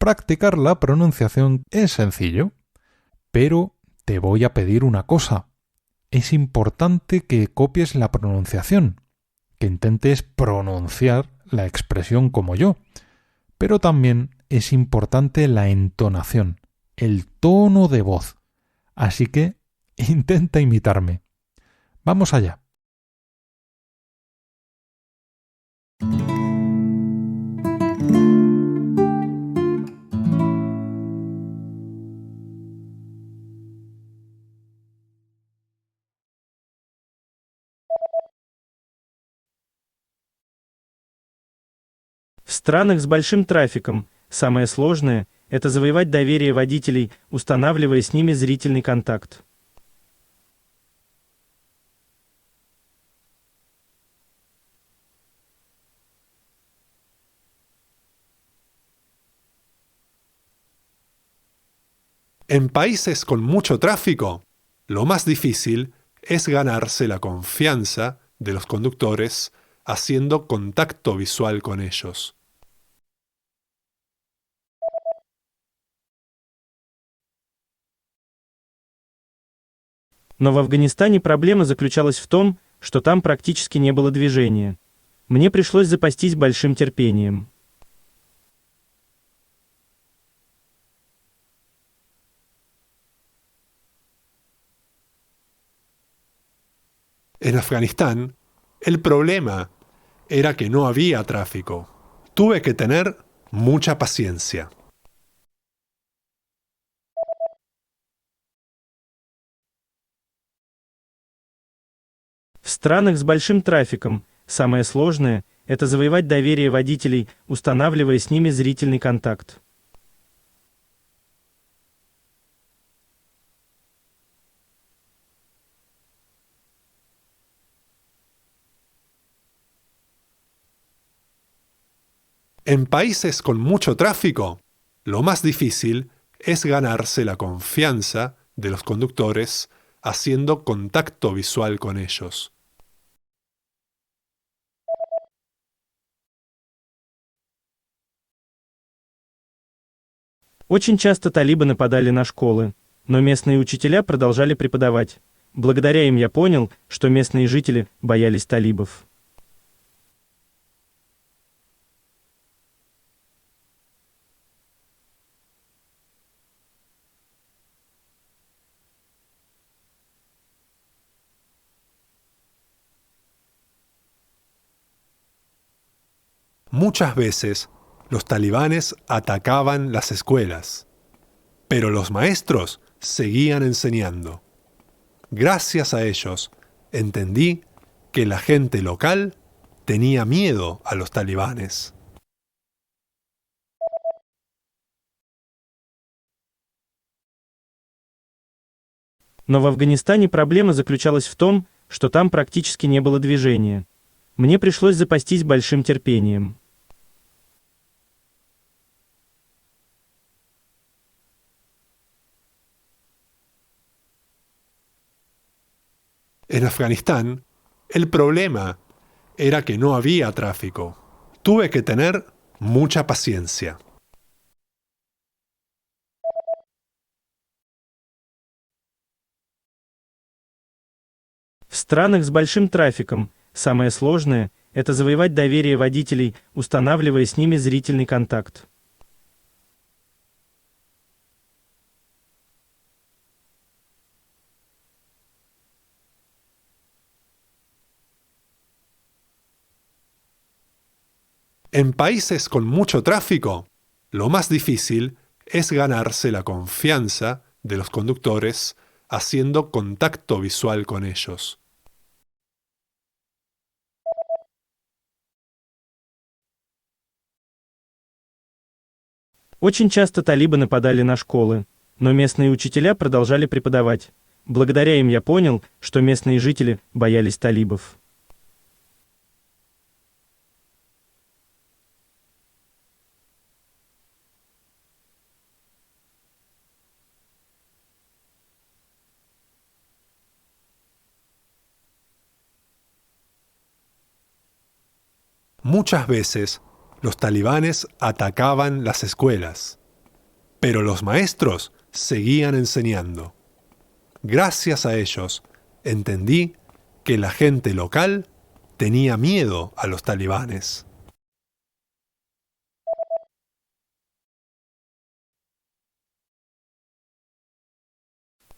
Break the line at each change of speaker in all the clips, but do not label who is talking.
Practicar la pronunciación es sencillo, pero te voy a pedir una cosa. Es importante que copies la pronunciación, que intentes pronunciar la expresión como yo, pero también es importante la entonación, el tono de voz. Así que intenta imitarme. Vamos allá.
В странах с большим трафиком самое сложное – это завоевать доверие водителей, устанавливая с ними зрительный контакт.
En países con mucho tráfico, lo más difícil es ganarse la confianza de los conductores haciendo contacto visual con ellos.
Но в Афганистане проблема заключалась в том, что там практически не было движения. Мне пришлось запастись большим терпением.
En Afganistán, el problema era que no había tráfico. Tuve que tener mucha paciencia.
В странах с большим трафиком самое сложное – это завоевать доверие водителей, устанавливая с ними зрительный контакт.
En países con mucho tráfico, lo más difícil es ganarse la confianza de los conductores haciendo contacto visual con ellos.
Очень часто талибы нападали на школы, но местные учителя продолжали преподавать. Благодаря им я понял, что местные жители боялись талибов.
Muchas veces, los talibanes atacaban las escuelas, pero los maestros seguían enseñando. Gracias a ellos, entendí que la gente local tenía miedo a los talibanes.
Но в Афганистане проблема заключалась в том, что там практически не было движения. Мне пришлось запастись большим терпением.
En Afganistán, el problema era que no había tráfico. Tuve que tener mucha paciencia.
В странах с большим трафиком самое сложное – это завоевать доверие водителей, устанавливая с ними зрительный контакт.
En países con mucho tráfico, lo más difícil es ganarse la confianza de los conductores haciendo contacto visual con ellos.
Очень часто талибы нападали на школы, но местные учителя продолжали преподавать. Благодаря им я понял, что местные жители боялись талибов.
Muchas veces, los talibanes atacaban las escuelas, Pero los maestros seguían enseñando. Gracias a ellos, entendí que la gente local tenía miedo a los talibanes.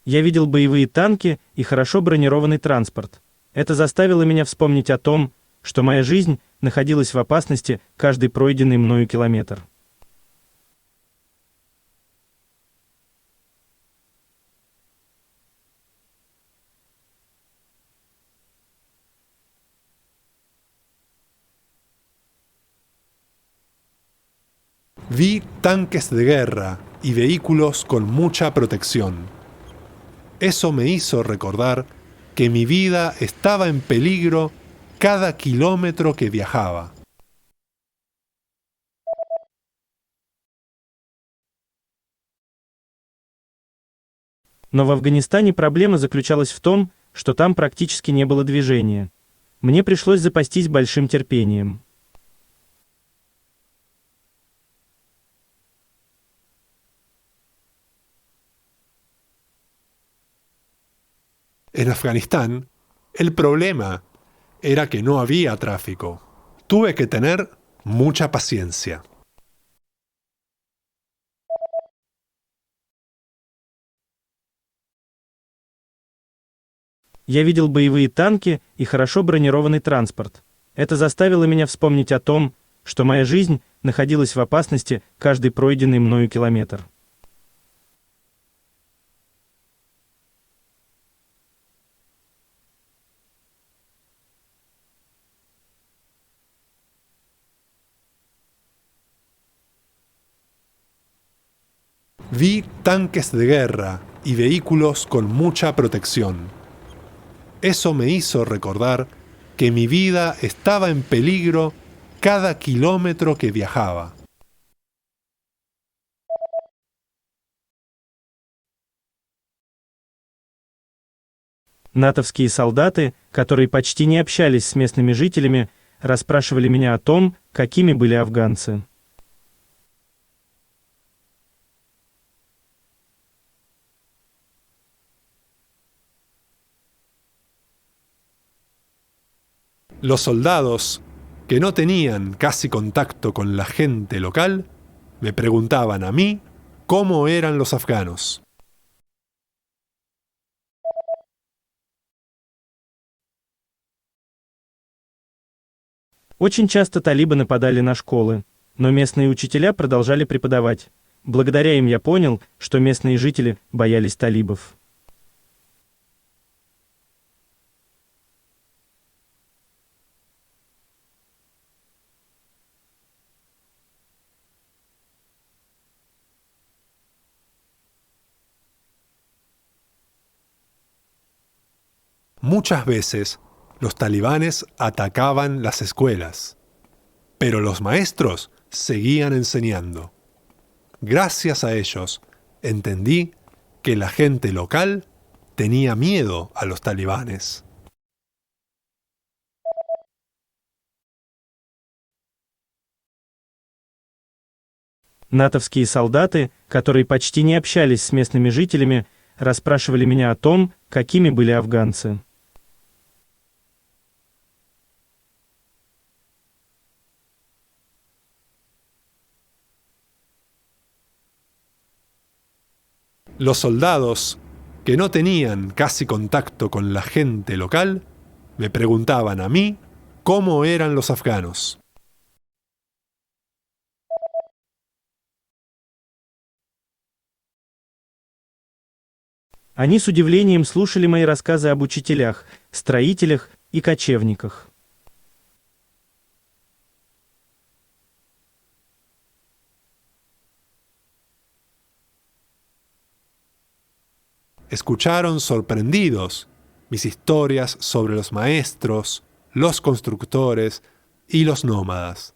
Я видел боевые танки и хорошо бронированный транспорт. Это заставило меня вспомнить о том, что моя жизнь находилась в опасности каждый пройденный мною километр.
Vi tanques de guerra y vehículos con mucha protección. Eso me hizo recordar que mi vida estaba en peligro cada kilómetro que viajaba.
Но в Афганистане проблема заключалась в том, что там практически не было движения. Мне пришлось запастись большим терпением.
En Afganistán, el problema era que no había tráfico. Tuve que tener mucha paciencia.
Я видел боевые танки и хорошо бронированный транспорт. Это заставило меня вспомнить о том, что моя жизнь находилась в опасности каждый пройденный мною километр.
Vi tanques de guerra y vehículos con mucha protección. Eso me hizo recordar que mi vida estaba en peligro cada kilómetro que viajaba.
Натовские солдаты, которые почти не общались с местными жителями, расспрашивали меня о том, какими были афганцы.
Los soldados, que no tenían casi contacto con la gente local, me preguntaban a mí cómo eran los afganos.
Очень часто талибы нападали на школы, но местные учителя продолжали преподавать. Благодаря им я понял, что местные жители боялись талибов.
Muchas veces los talibanes atacaban las escuelas, pero los maestros seguían enseñando. Gracias a ellos, entendí que la gente local tenía miedo a los talibanes.
Натовские солдаты, которые почти не общались с местными жителями, расспрашивали меня о том, какими были афганцы.
Los soldados, que no tenían casi contacto con la gente local, me preguntaban a mí cómo eran los afganos.
Они с удивлением слушали мои рассказы об учителях, строителях и кочевниках.
Escucharon sorprendidos mis historias sobre los maestros, los constructores y los nómadas.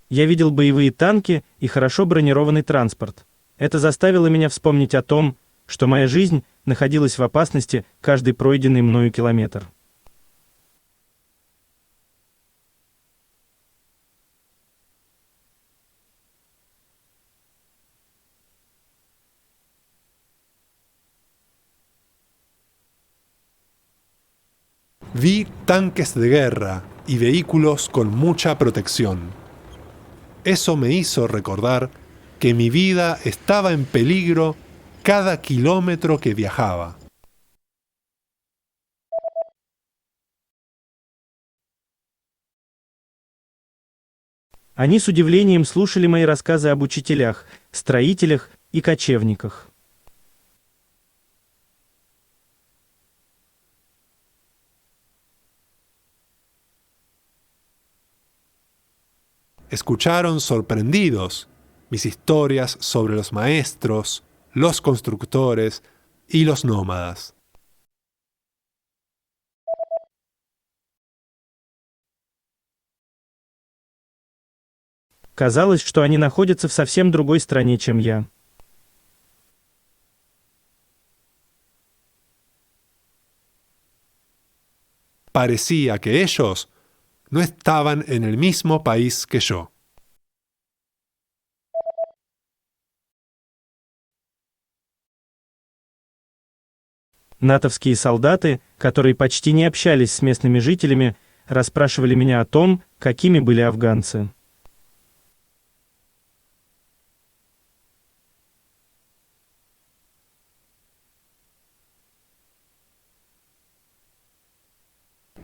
Я видел боевые танки и хорошо бронированный транспорт. Это заставило меня вспомнить о том, что моя жизнь находилась в опасности каждый пройденный мною километр.
Vi tanques de guerra y vehículos con mucha protección. Eso me hizo recordar que mi vida estaba en peligro cada kilómetro que viajaba.
Они с удивлением слушали мои рассказы об учителях, строителях и кочевниках.
Escucharon sorprendidos mis historias sobre los maestros, los constructores y los nómadas.
Казалось, что они находятся в совсем другой стране, чем я.
Parecía que ellos no estaban en el mismo país que yo.
Натовские солдаты, которые почти не общались с местными жителями, расспрашивали меня о том, какими были афганцы.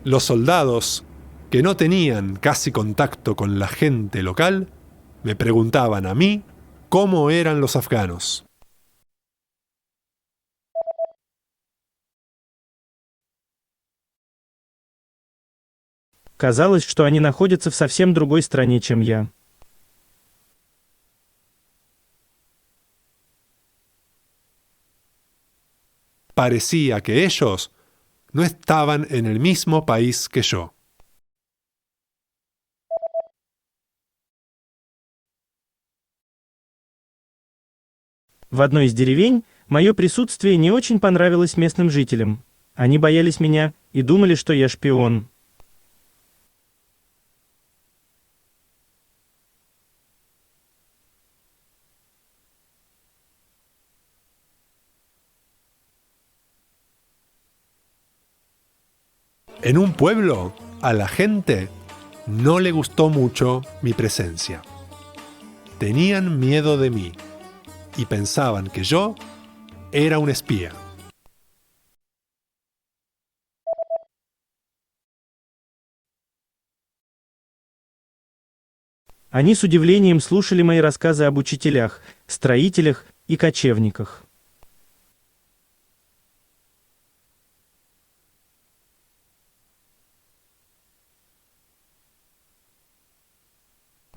Los soldados, que no tenían casi contacto con la gente local, me preguntaban a mí cómo eran los afganos.
Казалось, что они находятся в совсем другой стране, чем я.
Parecía que ellos no estaban en el mismo país que yo.
В одной из деревень мое присутствие не очень понравилось местным жителям. Они боялись меня и думали, что я шпион.
En un pueblo, a la gente no le gustó mucho mi presencia. Tenían miedo de mí y pensaban que yo era un espía.
Они с удивлением слушали мои рассказы об учителях, строителях и кочевниках.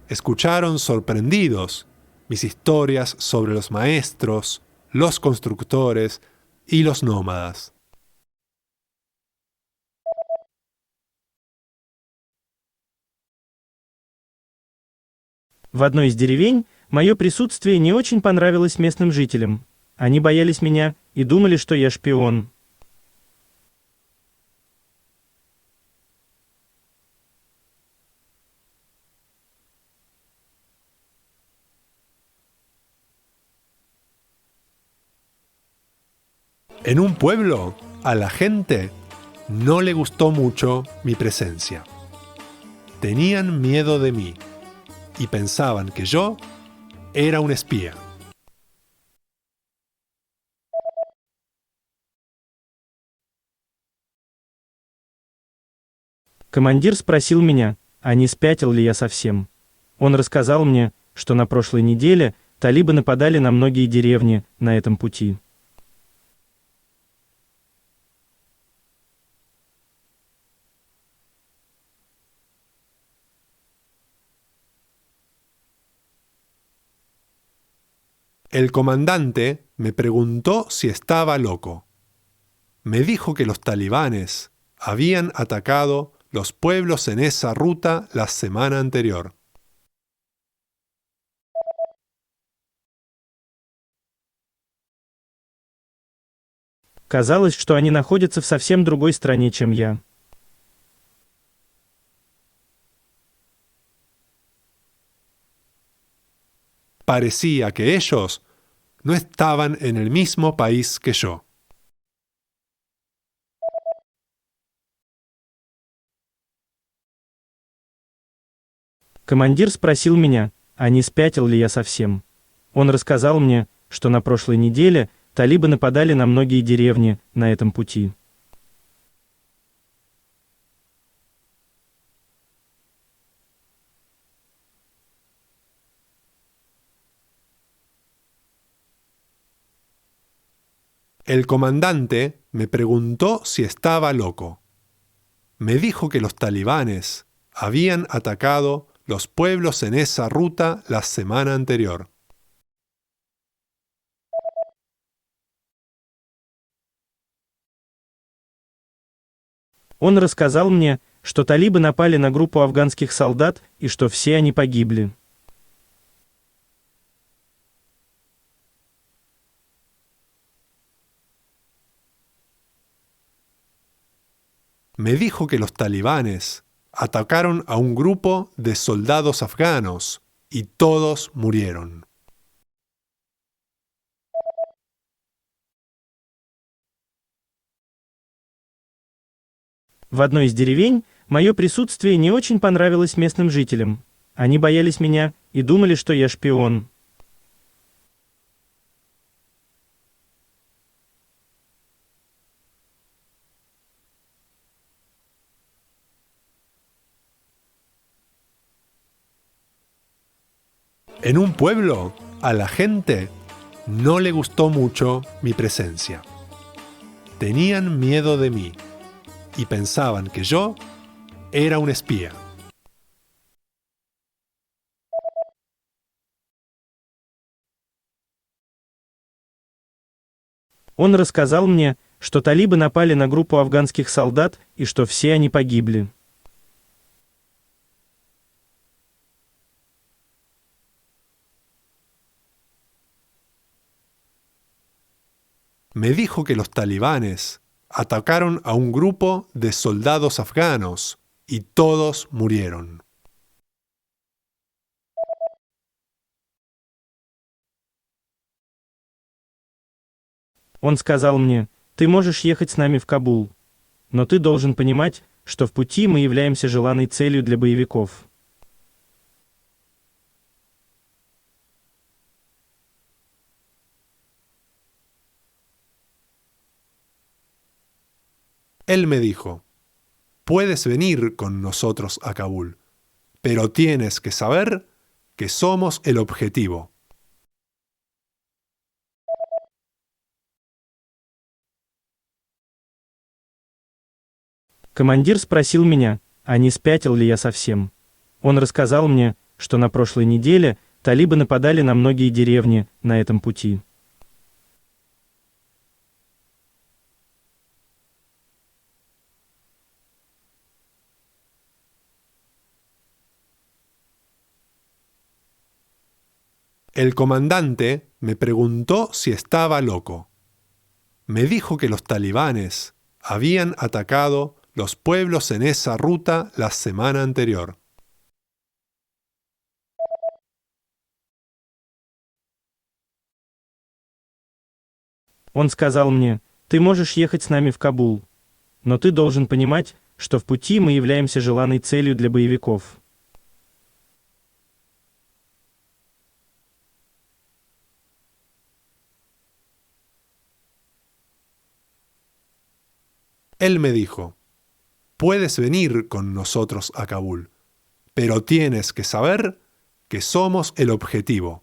Escucharon sorprendidos mis historias sobre los maestros, los constructores y los nómadas.
В одной из деревень мое присутствие не очень понравилось местным жителям. Они боялись меня и думали, что я шпион.
En un pueblo, a la gente no le gustó mucho mi presencia. Tenían miedo de mí y pensaban que yo era un espía.
Командир спросил меня, а не спятил ли я совсем. Он рассказал мне, что на прошлой неделе талибы нападали на многие деревни на этом пути.
El comandante me preguntó si estaba loco. Me dijo que los talibanes habían atacado los pueblos en esa ruta la semana anterior.
Казалось, что они находятся в совсем другой стране, чем я.
Parecía que ellos no estaban en el mismo país que yo.
Командир спросил меня, а не спятил ли я совсем. Он рассказал мне, что на прошлой неделе талибы нападали на многие деревни на этом пути.
El comandante me preguntó si estaba loco. Me dijo que los talibanes habían atacado los pueblos en esa ruta la semana anterior.
Он рассказал мне, что талибы напали на группу афганских солдат и что все они погибли.
Me dijo que los talibanes atacaron a un grupo de soldados afganos y todos murieron.
В одной из деревень мое присутствие не очень понравилось местным жителям. Они боялись меня и думали, что я шпион.
En un pueblo, a la gente no le gustó mucho mi presencia. Tenían miedo de mí y pensaban que yo era un espía.
Он рассказал мне, что талибы напали на группу афганских солдат и что все они погибли.
Me dijo que los talibanes atacaron a un grupo de soldados afganos y todos murieron.
Он сказал мне, ты можешь ехать с нами в Кабул. Но ты должен понимать, что в пути мы являемся желанной целью для боевиков.
Él me dijo, puedes venir con nosotros a Kabul, pero tienes que saber que somos el objetivo.
Командир спросил меня, а не спятил ли я совсем. Он рассказал мне, что на прошлой неделе талибы нападали на многие деревни на этом пути.
El comandante me preguntó si estaba loco. Me dijo que los talibanes habían atacado los pueblos en esa ruta la semana anterior.
Он сказал мне, ты можешь ехать с нами в Кабул. Но ты должен понимать, что в пути мы являемся желанной целью для боевиков.
Él me dijo, puedes venir con nosotros a Kabul, pero tienes que saber que somos el objetivo.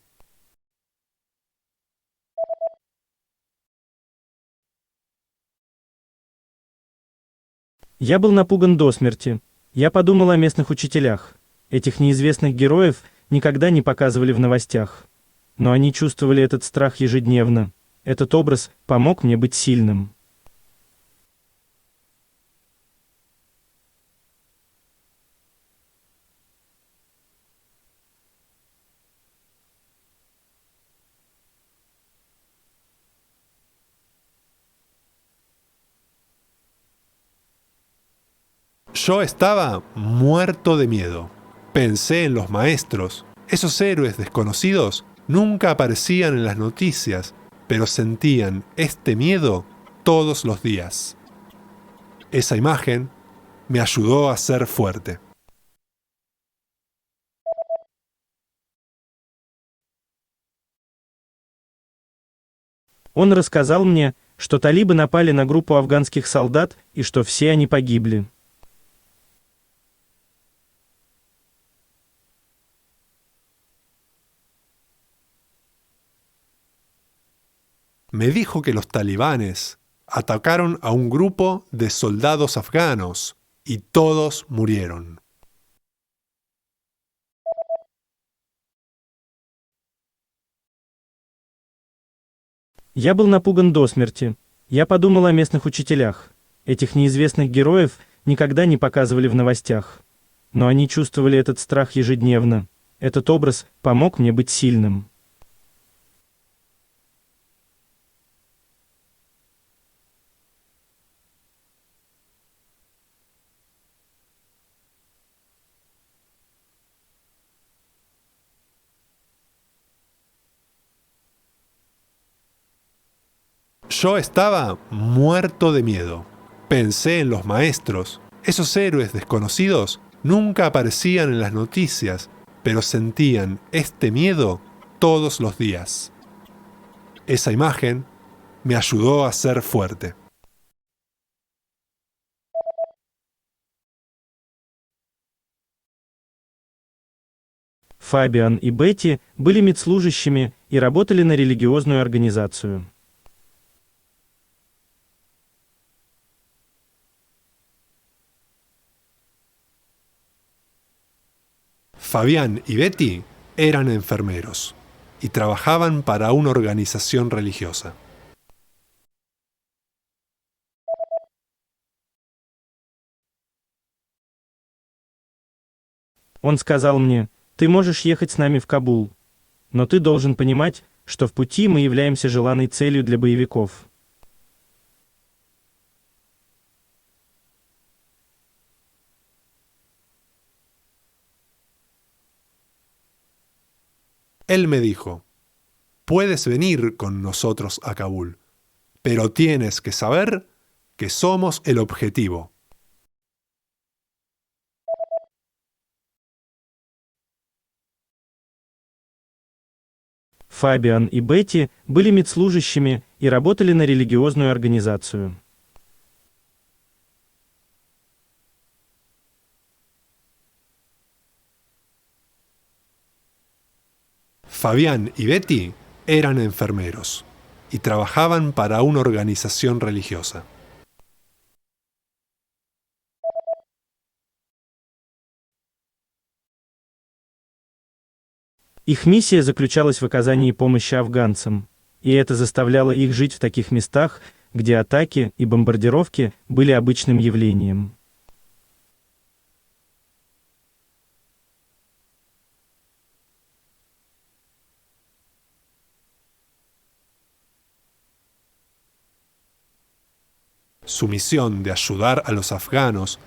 Я был напуган до смерти. Я подумал о местных учителях. Этих неизвестных героев никогда не показывали в новостях. Но они чувствовали этот страх ежедневно. Этот образ помог мне быть сильным.
Yo estaba muerto de miedo. Pensé en los maestros. Esos héroes desconocidos nunca aparecían en las noticias, pero sentían este miedo todos los días. Esa imagen me ayudó a ser fuerte.
Он рассказал мне, что талибы напали на группу афганских солдат и что все они погибли.
Me dijo que los talibanes atacaron a un grupo de soldados afganos y todos murieron.
Я был напуган до смерти. Я подумал о местных учителях. Этих неизвестных героев никогда не показывали в новостях. Но они чувствовали этот страх ежедневно. Этот образ помог мне быть сильным.
Yo estaba muerto de miedo. Pensé en los maestros. Esos héroes desconocidos nunca aparecían en las noticias, pero sentían este miedo todos los días. Esa imagen me ayudó a ser fuerte.
Фабиан и Бетти были медслужащими и работали на религиозную организацию.
Fabián y Betty eran enfermeros y trabajaban para una organización religiosa.
Он сказал мне: «Ты можешь ехать с нами в Кабул. Но ты должен понимать, что в пути мы являемся желанной целью для боевиков».
Él me dijo: puedes venir con nosotros a Kabul, pero tienes que saber que somos el objetivo.
Фабиан и Бетти были медслужащими и работали на религиозную организацию.
Fabián y Betty eran enfermeros y trabajaban para una organización religiosa.
Их миссия заключалась в оказании помощи афганцам, и это заставляло их жить в таких местах, где атаки и бомбардировки были обычным явлением.
Su misión de ayudar a los afganos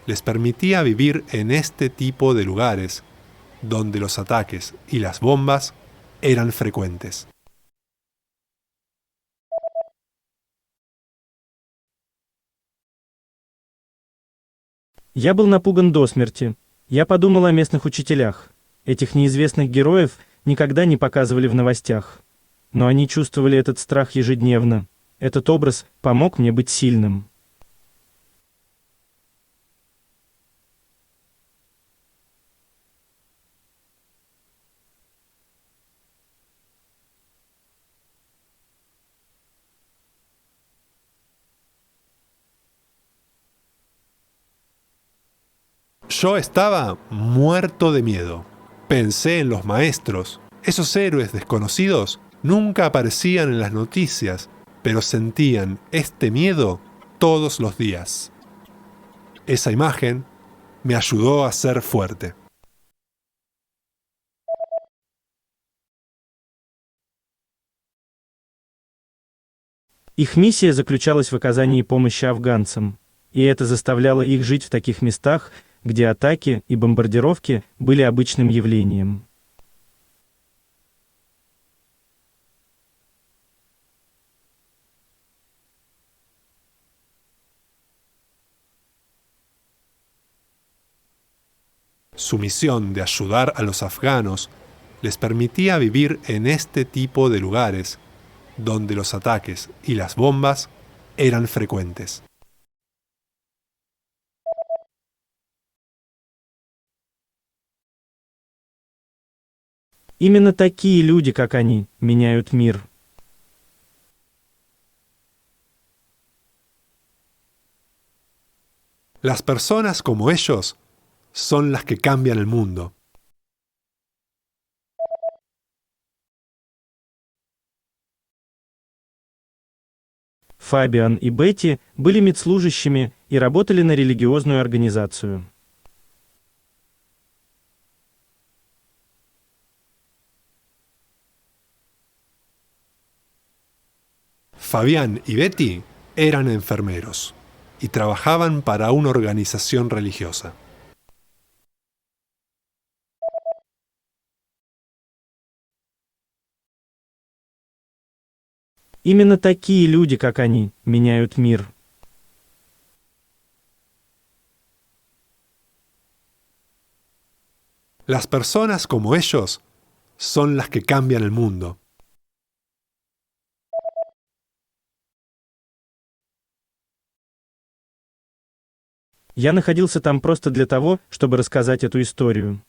les permitía vivir en este tipo de lugares donde los ataques y las bombas eran frecuentes.
Я был напуган до смерти. Я подумал о местных учителях. Этих неизвестных героев никогда не показывали в новостях. Но они чувствовали этот страх ежедневно. Этот образ помог мне быть сильным.
Yo estaba muerto de miedo. Pensé en los maestros. Esos héroes desconocidos nunca aparecían en las noticias, pero sentían este miedo todos los días. Esa imagen me ayudó a ser fuerte.
Их миссия заключалась в оказании помощи афганцам, и это заставляло их жить в таких местах, где атаки и бомбардировки были обычным явлением.
Su misión de ayudar a los afganos les permitía vivir en este tipo de lugares donde los ataques y las bombas eran frecuentes.
Именно такие люди, как они, меняют мир.
Las personas como ellos son las que cambian el mundo.
Фабиан и Бетти были медслужащими и работали на религиозную организацию.
Fabián y Betty eran enfermeros y trabajaban para una organización religiosa.
Именно такие люди, как они, меняют мир.
Las personas como ellos son las que cambian el mundo.
Я находился там просто для того, чтобы рассказать эту историю.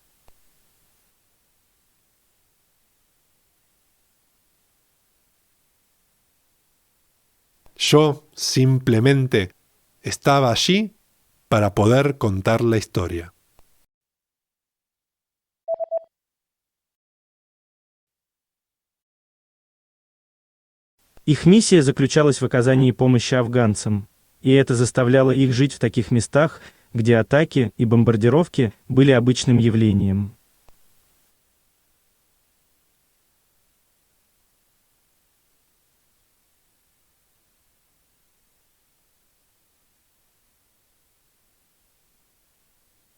Yo simplemente estaba allí para poder contar la historia.
Их миссия заключалась в оказании помощи афганцам, и это заставляло их жить в таких местах, где атаки и бомбардировки были обычным явлением.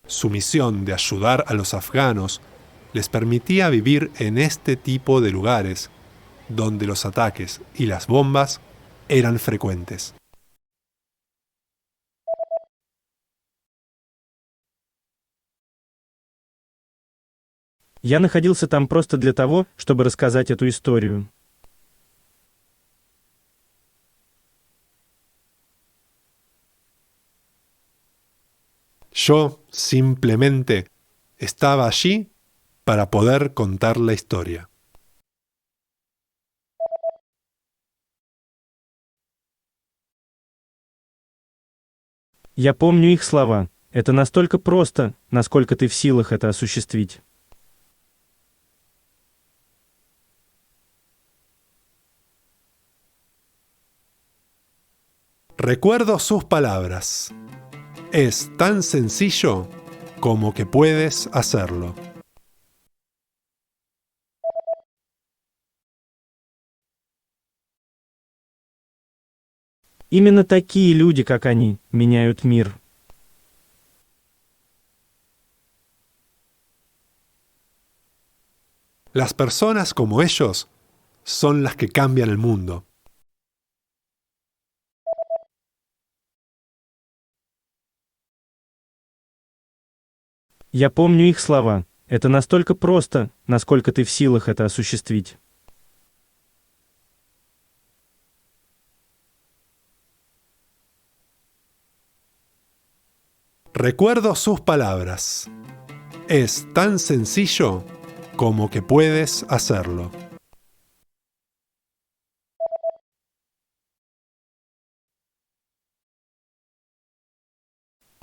Su misión de ayudar a los afganos les permitía vivir en este tipo de lugares donde los ataques y las bombas eran frecuentes.
Я находился там просто для того, чтобы рассказать эту историю.
Yo simplemente estaba allí para poder contar la historia.
Я помню их слова. Это настолько просто, насколько ты в силах это осуществить.
Recuerdo sus palabras. Es tan sencillo como que puedes hacerlo.
Именно такие люди, как они, меняют мир.
Las personas como ellos son las que cambian el mundo.
Я помню их слова. Это настолько просто, насколько ты в силах это осуществить.
Recuerdo sus palabras. Es tan sencillo como que puedes hacerlo.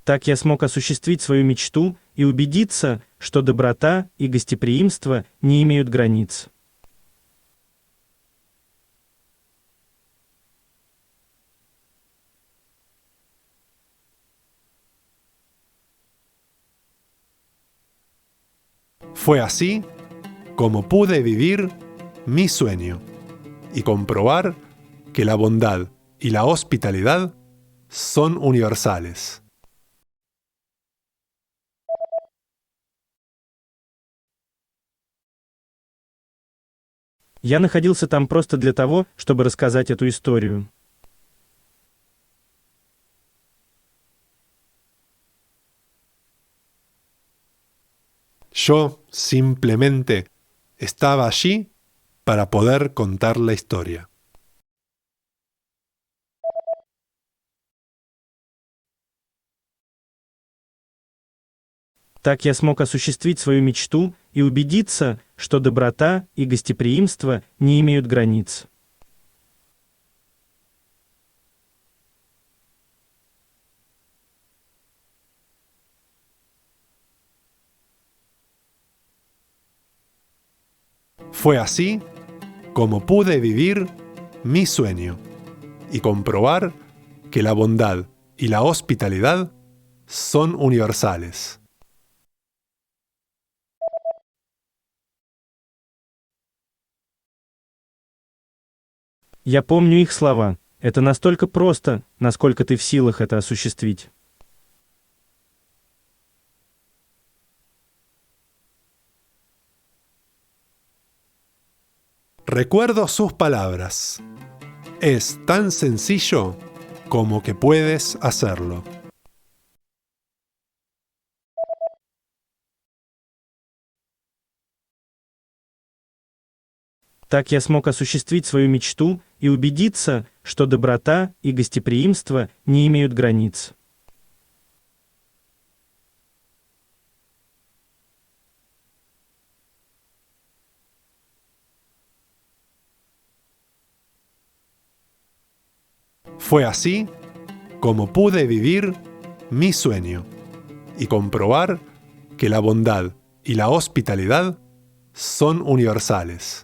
Так я смог осуществить свою мечту и убедиться, что доброта и гостеприимство не имеют границ.
Fue así como pude vivir mi sueño y comprobar que la bondad y la hospitalidad son universales.
Я находился там просто для того, чтобы рассказать эту историю.
Yo simplemente estaba allí para poder contar la historia.
Так я смог осуществить свою мечту и убедиться, что доброта и гостеприимство не имеют границ.
Fue así como pude vivir mi sueño y comprobar que la bondad y la hospitalidad son universales.
Я помню их слова. Это настолько просто, насколько ты в силах это осуществить.
Recuerdo sus palabras. Es tan sencillo como que puedes hacerlo.
Так я смог осуществить свою мечту и убедиться, что доброта и гостеприимство не имеют границ.
Fue así como pude vivir mi sueño y comprobar que la bondad y la hospitalidad son universales.